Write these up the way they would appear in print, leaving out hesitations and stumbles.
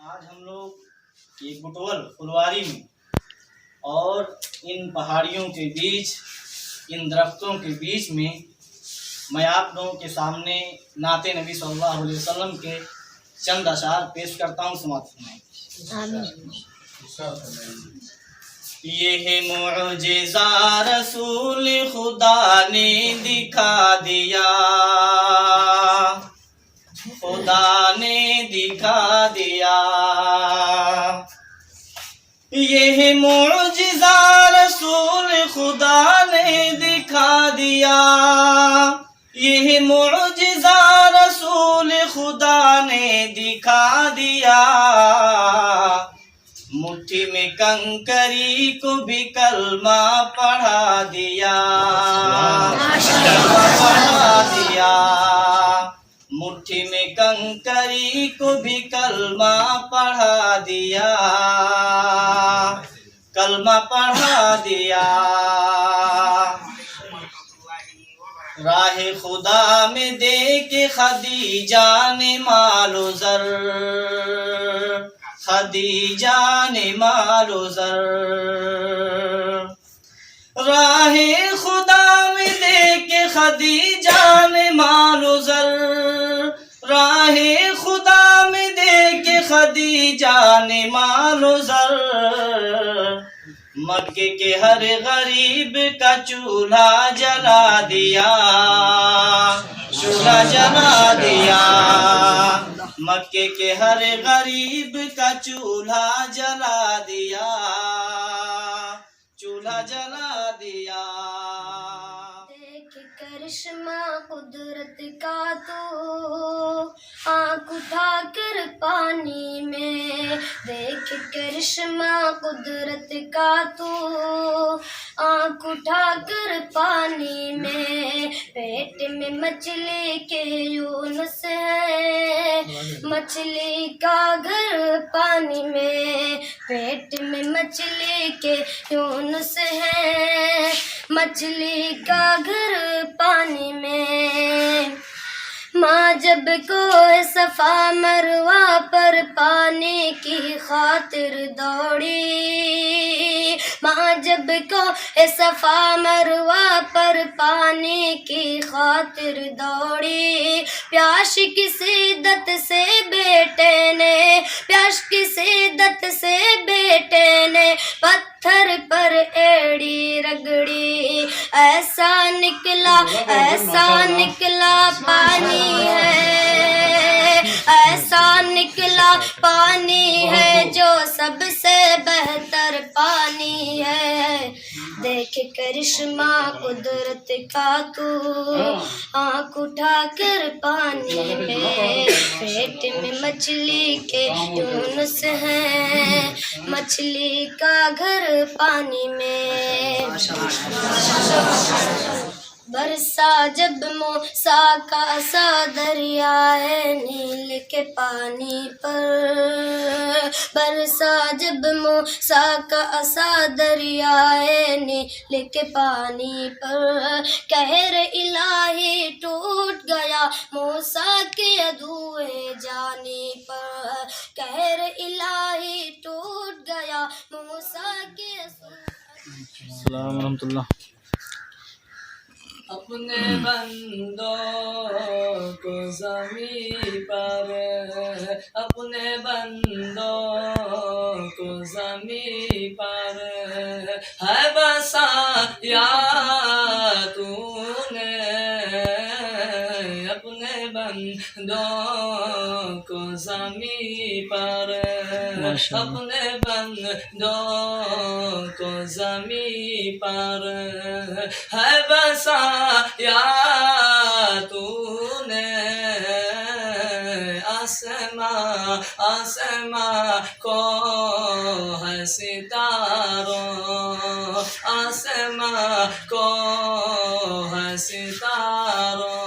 आज हम लोग ये बुटवल फुलवारी में और इन पहाड़ियों के बीच, इन दरख्तों के बीच में मैं आप लोगों के सामने नाते नबी सल्लल्लाहु अलैहि वसल्लम के चंद अशार पेश करता हूँ। समाप्त फरमाएं। ये है मुअजिज़ा रसूल खुदा ने दिखा दिया, खुदा ने दिखा दिया। ये है मुअजिज़ा रसूल खुदा ने दिखा दिया, ये है मुअजिज़ा रसूल खुदा ने दिखा दिया। मुट्ठी में कंकरी को भी कलमा पढ़ा दिया, कलमा पढ़ा दिया। मुट्ठी में कंकरी को भी कलमा पढ़ा दिया, कलमा पढ़ा दिया। राह खुदा में दे के खदीजा ने मालो ज़र, खदीजा ने मालो ज़र। राह खुदा में दे के खदीजा ने मालो ज़र, राह खुदा में दे के खदीजा ने मालो ज़र। मक्के के हर गरीब का चूल्हा जला दिया, चूल्हा जला दिया। मक्के के हर गरीब का चूल्हा जला दिया, चूल्हा जला दिया। देख करिश्मा कुदरत का तो आँख उठा कर पानी में, देख करिश्मा कुदरत का तो आँख उठा कर पानी में। पेट में मछली के यूनुस है, मछली का घर पानी में। पेट में मछली के यूनुस है, मछली का घर पानी में। माँ जब को सफा मरवा पर पानी की खातिर दौड़ी, माँ जब को सफा मरवा पर पानी की खातिर दौड़ी। प्यास की शिद्दत से बेटे ने, प्यास की शिद्दत से बेटे ने पत्थर पर एड़ी रगड़ी। ऐसा निकला, ऐसा निकला पानी है, ऐसा निकला पानी है जो सबसे बेहतर पानी है। देख करिश्मा कुदरत का तू आँख उठा कर पानी में। पेट में मछली के यूनुस है, मछली का घर पानी में। बरसा जब मूसा का सा दरिया है नील के पानी पर, बरसा जब मूसा का सा दरिया है नील के पानी पर। कहर इलाही टूट गया मूसा के अधूए जाने पर, कहर इलाही टूट गया मूसा के। अस्सलाम वालेकुम। अपने बंदों को ज़मीं पर, अपने बंदों को ज़मीं पर है बसाया तूने। अपने बंदों को ज़मीं पर, अपने बंदों को ज़मीं पर है बसाया तूने। आसमां आसमां को है सितारों, आसमां को है सितारों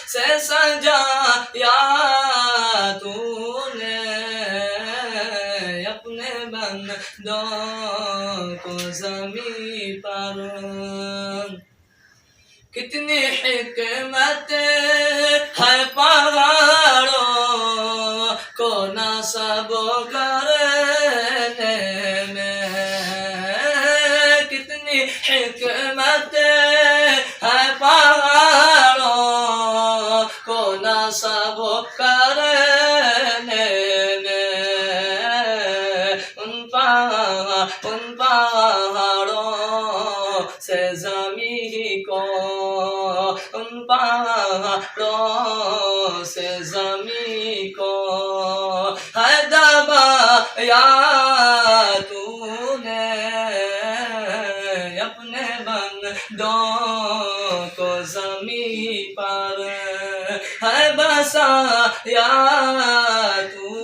से सजाया तूने। अपने बंदों को ज़मीं पर कितनी हिकमत है पहाड़ों को नसब करने में कितनी हिकमत है पहाड़ों को नसब करने में उन पहाड़ों से ज़मीं को उन पहाड़ों से ज़मीं को है दबाया तूने अपने बंदों को ज़मीं पर है बसाया तू